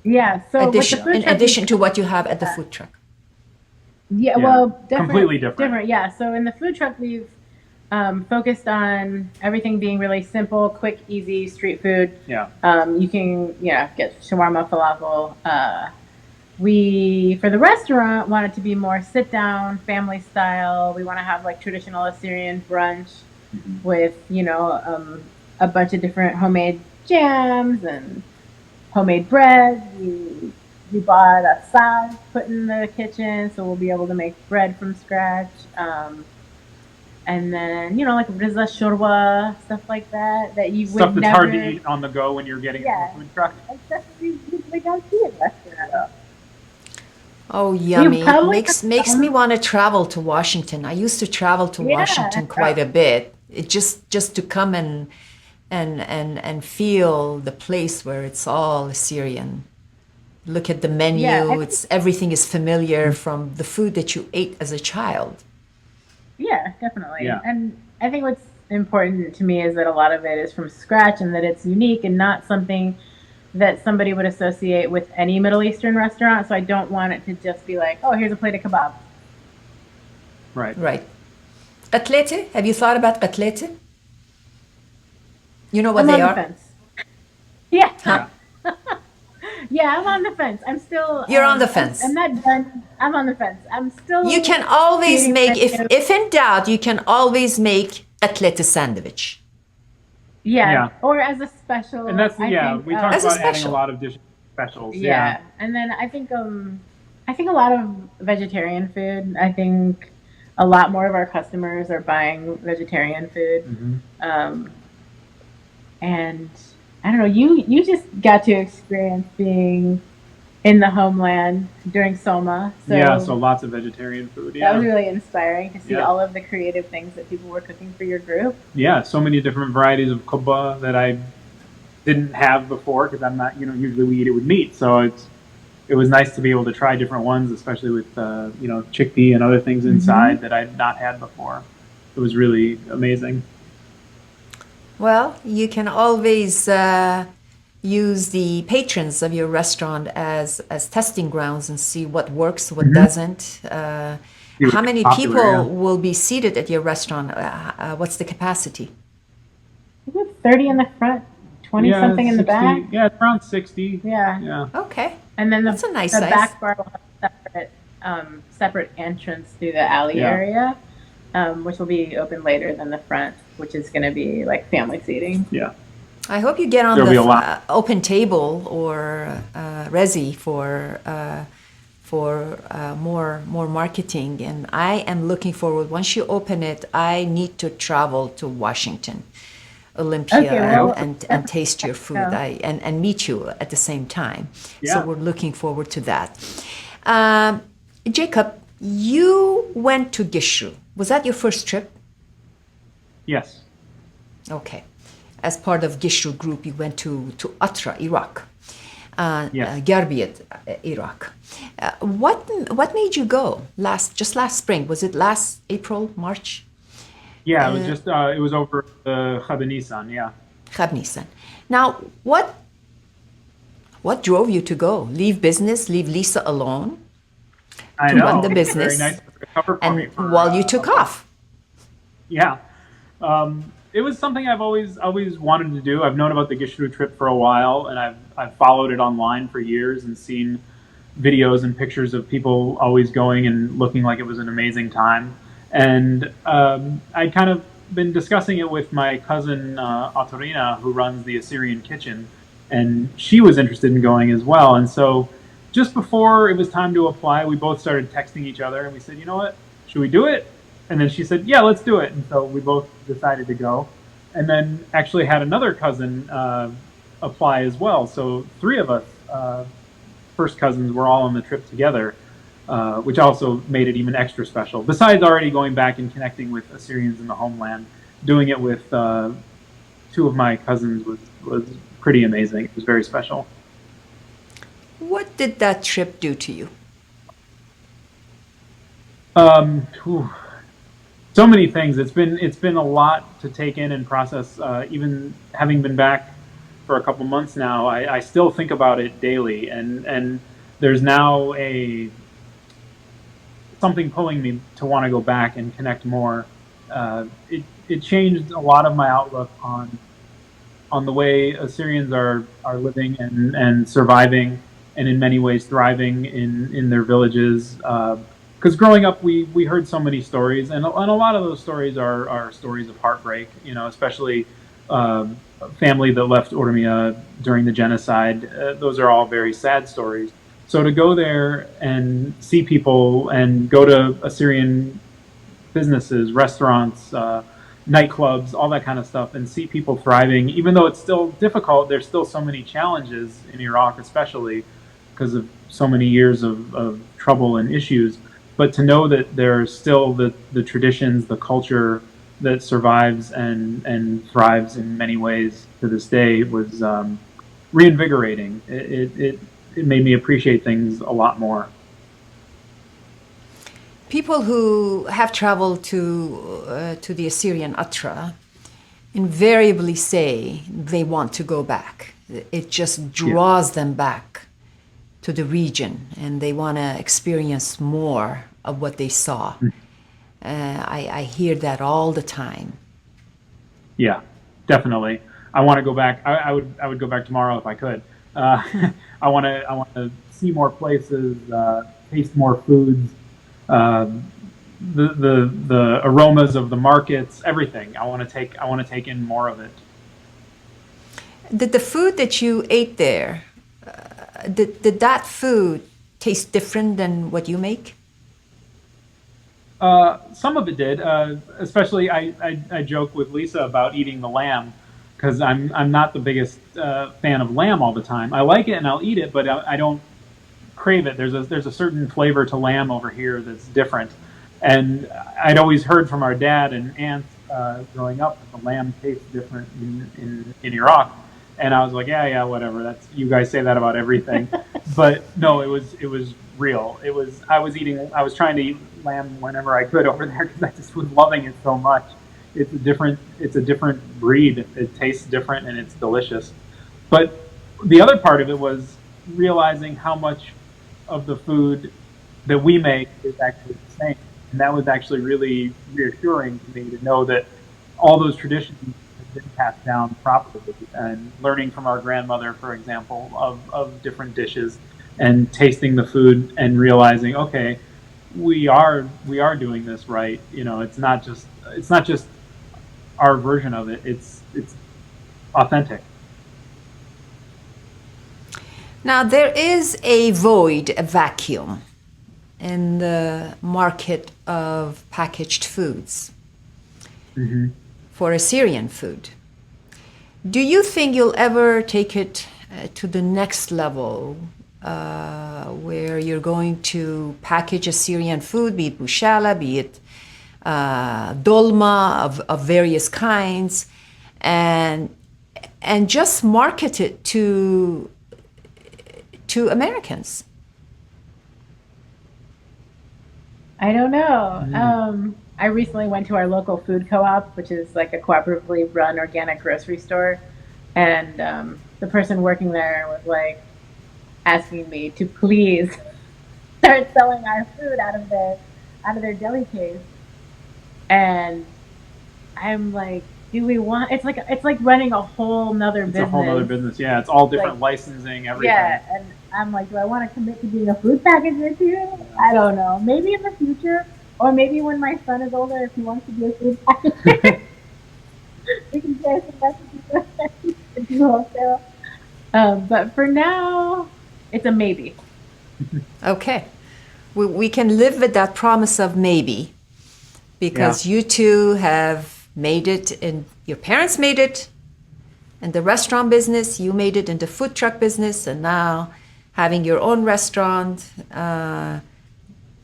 Yeah. So with the food In truck, addition to what you have at the food truck? yeah, Yeah, well, different, completely different. Yeah. So in the food truck, we've focused on everything being really simple, quick, easy street food. Yeah. You can, get shawarma, falafel. We, for the restaurant, want it to be more sit down, family style. We want to have like traditional Assyrian brunch with, a bunch of different homemade jams and homemade bread. We bought a saz put in the kitchen, so we'll be able to make bread from scratch. And then, like rizla shorba, stuff like that you Stuff would that's never... hard to eat on the go when you're getting it from the food truck. Stuff you usually don't see in restaurants. Oh, yummy. probably Makes me want to travel to Washington. I used to travel to Washington quite a bit. It just to come and feel the place where it's all Assyrian. Look at the menu. Yeah, everything is familiar from the food that you ate as a child. Yeah, definitely. Yeah. And I think what's important to me is that a lot of it is from scratch and that it's unique and not something that somebody would associate with any Middle Eastern restaurant. So I don't want it to just be like, oh, here's a plate of kebab. Right. Right. Qatlete? Have you thought about qatlete? You know what I'm they on are? the fence. Yeah. Yeah. Yeah, I'm on the fence. I'm still... You're on the fence. I'm not done. I'm on the fence. I'm still... You can always creating make, menus. if in doubt, you can always make qatlete sandwich. Yeah. Or as a special. And that's I think, we talked As a about adding a special. lot of different specials. Yeah. And then I think a lot of vegetarian food. I think a lot more of our customers are buying vegetarian food. And I don't know, you just got to experience being in the homeland during Soma. So lots of vegetarian food. That was Yeah. really inspiring to see Yeah. all of the creative things that people were cooking for your group. Yeah, so many different varieties of kubba that I didn't have before because I'm not, usually we eat it with meat. So it was nice to be able to try different ones, especially with, chickpea and other things inside that I'd not had before. It was really amazing. Well, you can always use the patrons of your restaurant as testing grounds and see what works, what doesn't. How many popular, people yeah. will be seated at your restaurant? What's the capacity? I think 30 in the front, 20 something in the 60 back. Yeah, it's around 60. Yeah. Yeah. Okay. And then That's a nice the size. back bar will have separate entrance through the alley Yeah. area, which will be open later than the front, which is going to be like family seating. Yeah. I hope you get on There'll be a the lot. open table or Resi for more marketing. And I am looking forward. Once you open it, I need to travel to Washington, Olympia, Okay, well, and taste your food. And meet you at the same time. Yeah. So we're looking forward to that. Jacob, you went to Gishu. Was that your first trip? Yes. Okay. As part of Gishu group, you went to Atra, Iraq. Yes. Garbiyat, Iraq. What made you go just last spring? Was it last April, March? Yeah, it was just it was over the Khabanisan, yeah. Khab Nisan. Now, what drove you to go? Leave business, leave Lisa alone I to run know. the It was very business, nice to cover for me and for while you took off. yeah. It was something I've always wanted to do. I've known about the Gishru trip for a while, and I've followed it online for years and seen videos and pictures of people always going and looking like it was an amazing time. And I'd kind of been discussing it with my cousin Autorina, who runs the Assyrian kitchen, and she was interested in going as well. And so just before it was time to apply, we both started texting each other, and we said, you know what, should we do it? And then she said, yeah, let's do it. And so we both decided to go. And then actually had another cousin apply as well. So three of us, first cousins, were all on the trip together, which also made it even extra special. Besides already going back and connecting with Assyrians in the homeland, doing it with two of my cousins was pretty amazing. It was very special. What did that trip do to you? Whew. So many things. It's been a lot to take in and process. Even having been back for a couple months now, I still think about it daily, and there's now something pulling me to want to go back and connect more. It changed a lot of my outlook on the way Assyrians are living and surviving, and in many ways thriving in their villages. Because growing up, we heard so many stories, and a lot of those stories are stories of heartbreak. You know, especially a family that left Ormia during the genocide. Those are all very sad stories. So to go there and see people and go to Assyrian businesses, restaurants, nightclubs, all that kind of stuff, and see people thriving, even though it's still difficult, there's still so many challenges in Iraq, especially because of so many years of trouble and issues. But to know that there's still the traditions, the culture that survives and thrives in many ways to this day was reinvigorating. It made me appreciate things a lot more. People who have traveled to the Assyrian Atra invariably say they want to go back. It just draws them back to the region, and they want to experience more of what they saw. I hear that all the time. Yeah, definitely. I want to go back. I would go back tomorrow if I could. I want to see more places, taste more foods, the aromas of the markets, everything. I want to take in more of it. Did the food that you ate there, did that food taste different than what you make? Some of it did. Especially, I joke with Lisa about eating the lamb because I'm not the biggest fan of lamb all the time. I like it and I'll eat it, but I don't crave it. There's a certain flavor to lamb over here that's different. And I'd always heard from our dad and aunt growing up that the lamb tastes different in Iraq. And I was like, yeah, whatever. That's, you guys say that about everything. But no, it was real. I was trying to eat lamb whenever I could over there because I just was loving it so much. It's a different breed. It tastes different and it's delicious. But the other part of it was realizing how much of the food that we make is actually the same. And that was actually really reassuring to me to know that all those traditions have been passed down properly, and learning from our grandmother, for example, of different dishes and tasting the food and realizing, okay, we are doing this right. You know, it's not just our version of it. It's authentic. Now, there is a void, a vacuum in the market of packaged foods for Assyrian food. Do you think you'll ever take it to the next level where you're going to package Assyrian food, be it bushala, be it dolma of various kinds, and just market it to to Americans? I don't know. I recently went to our local food co-op, which is like a cooperatively run organic grocery store, and the person working there was like asking me to please start selling our food out of their deli case, and I'm like, do we want? It's like running a whole nother It's business. a whole other business. Yeah, it's all different Like, licensing, everything. Yeah, and I'm like, do I want to commit to being a food packager too? I don't know. Maybe in the future, or maybe when my son is older, if he wants to be a food packager, we can share some recipes and do wholesale. But for now, it's a maybe. Okay. We can live with that promise of maybe, because you two have made it, and your parents made it in the restaurant business, you made it in the food truck business, and now having your own restaurant.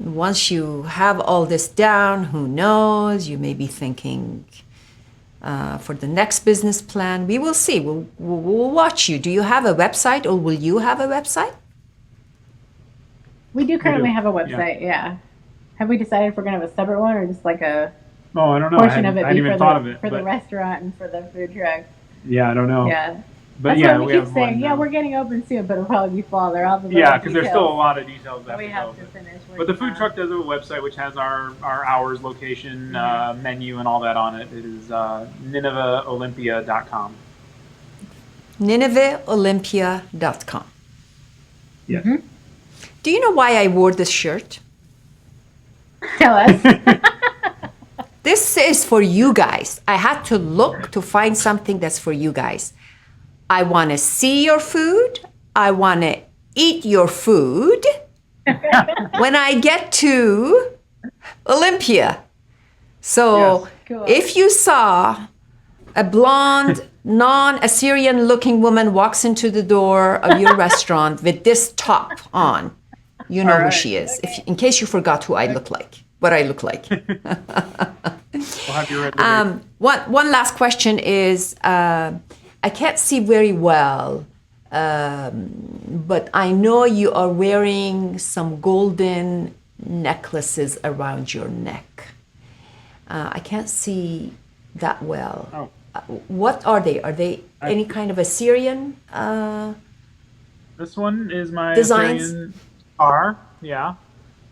Once you have all this down, who knows, you may be thinking for the next business plan. We will see. We'll watch you. Do you have a website, or will you have a website? We do currently have a website, yeah. Have we decided if we're going to have a separate one, or just like a Oh, I don't know. portion of I it hadn't be even for, thought the, of it. for the but- restaurant and for the food truck? Yeah, I don't know. Yeah. But That's yeah, why we have keep saying, one yeah, now. we're getting open soon, but it'll probably be fall. There are all the little Yeah, because there's still a details lot of details that that we have to finish. But the food working truck does have a website which has our hours, location, menu, and all that on it. It is NinevehOlympia.com. NinevehOlympia.com. Yes. Do you know why I wore this shirt? on. Tell us. This is for you guys. I had to look to find something that's for you guys. I want to see your food. I want to eat your food when I get to Olympia. So Yes. Cool. if you saw a blonde, non-Assyrian looking woman walks into the door of your restaurant with this top on, you know who she is. If, in case you forgot who I look like, what I look like. We'll have your reservation. One last question is, I can't see very well, but I know you are wearing some golden necklaces around your neck. I can't see that well. Oh. What are they? Are they any kind of Assyrian? This one is my Designs? Assyrian star. Yeah.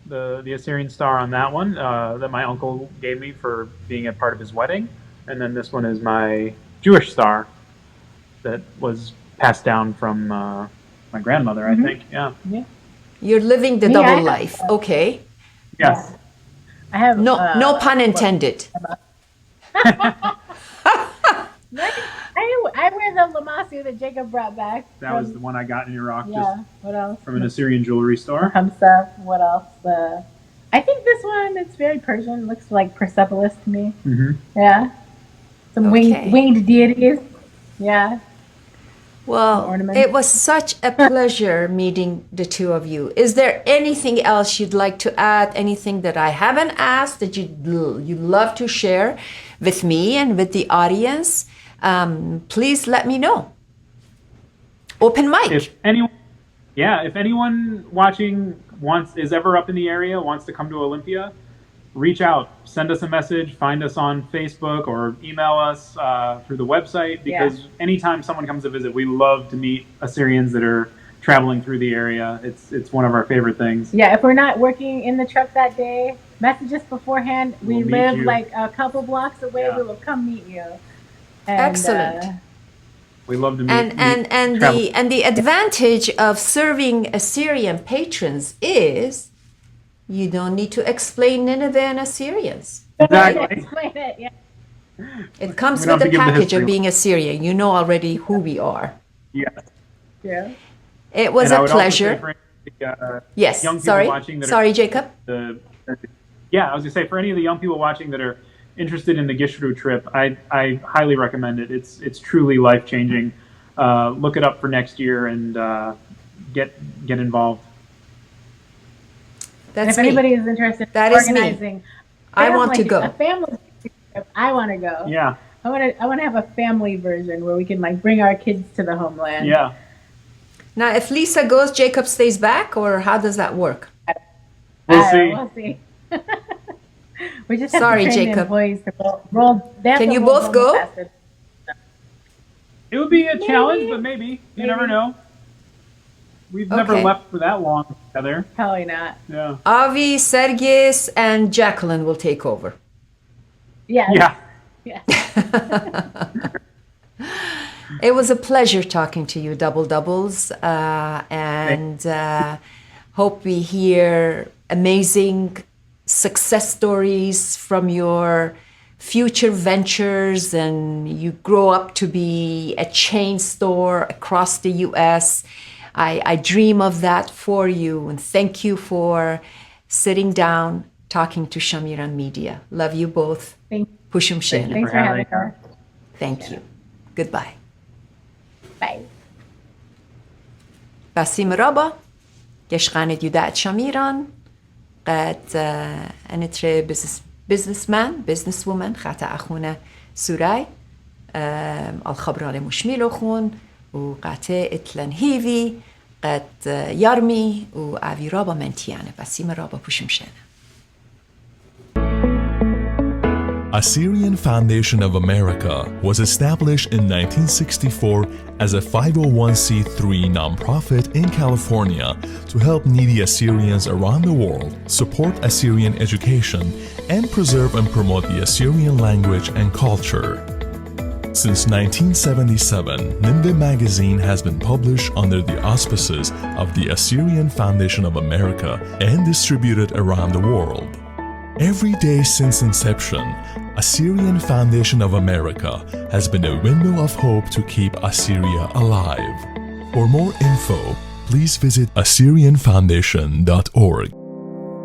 The Assyrian star on that one that my uncle gave me for being a part of his wedding. And then this one is my Jewish star that was passed down from my grandmother, I think. Yeah. You're living the Me, I double have- life. Okay. Yes. I have No pun intended. I wear the Lamasu that Jacob brought back. That was the one I got in Iraq Yeah. What else? just from an Assyrian jewelry store. Hamsa. What else? I think this one, it's very Persian. Looks like Persepolis to me. Mm-hmm. Yeah. Some Okay. winged deities. Yeah. Well, Ornaments. it was such a pleasure meeting the two of you. Is there anything else you'd like to add? Anything that I haven't asked that you'd love to share with me and with the audience? Please let me know. Open mic. If anyone watching is ever up in the area, wants to come to Olympia, reach out, send us a message, find us on Facebook, or email us through the website, because anytime someone comes to visit, we love to meet Assyrians that are traveling through the area. It's one of our favorite things. Yeah, if we're not working in the truck that day, message us beforehand. We We'll meet live you. like a couple blocks away. Yeah. We will come meet you. And, Excellent. We love to meet And travel. the advantage of serving Assyrian patrons is you don't need to explain Nineveh and Assyrians. Exactly. Explain it. Yeah. It comes We don't with the have to give the package history. of being Assyrian. You know already who we are. Yes. Yeah. It was And I a would also say pleasure. for any, Yes. young people Sorry. watching that are- Sorry, Jacob. I was gonna say, for any of the young people watching that are interested in the Gishru trip, I highly recommend it. It's truly life changing. Look it up for next year and get involved. And That's if me. anybody is interested That in is me. organizing, I want to a go. family trip, I want to go. Yeah, I want to have a family version where we can like bring our kids to the homeland. yeah. Now, if Lisa goes, Jacob stays back, or how does that work? We'll I see. don't know, we'll see. We just have Sorry, to train Jacob. the employees to roll. They have Can to you roll both home go? faster. It would be a challenge, but maybe. You never Maybe. know. We've never Okay. left for that long together. Probably not. Yeah. Avi, Sergis, and Jacqueline will take over. Yeah. Yeah. Yeah. It was a pleasure talking to you, Double Doubles, and hope we hear amazing success stories from your future ventures and you grow up to be a chain store across the U.S. I dream of that for you, and thank you for sitting down talking to Shamiran Media. Love you both. Thank- Pushum Shana. Thanks for having us. Thank you. Goodbye. Bye. بسيم رابا يشغانت يداعت شميران قد أنتري business woman خاطا أخونا سوراي الخبرة مشميلو خون وقاته اتلن هيفي قد يرمي وآفي رابا منتيانة بسيم رابا بوشمشانة. Assyrian Foundation of America was established in 1964 as a 501c3 nonprofit in California to help needy Assyrians around the world support Assyrian education and preserve and promote the Assyrian language and culture. Since 1977, Nineveh magazine has been published under the auspices of the Assyrian Foundation of America and distributed around the world. Every day since inception, Assyrian Foundation of America has been a window of hope to keep Assyria alive. For more info, please visit AssyrianFoundation.org.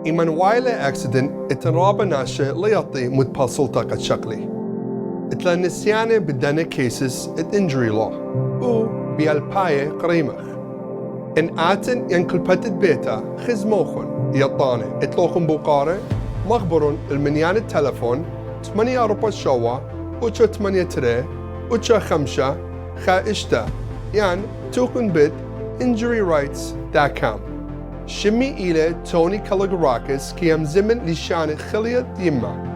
إيمان وايلة أكسيدنت اتنرابا ناشا ليطي متبال سلطة شكلي. اتلا نسيانة بدنا كيسس ات انجري لو و بيالباية قريمخ. إن آتن ينكل بتت بيتا خزموخن يطانة اتلوخن بوقارة مخبرون المنيان التلفون 8 أربع شوا وشو 8 تري وشو 5 خا يعني توكن بيت injuryrights.com. شمي إلى توني كالغراكس كيام زمن لشان خلية يما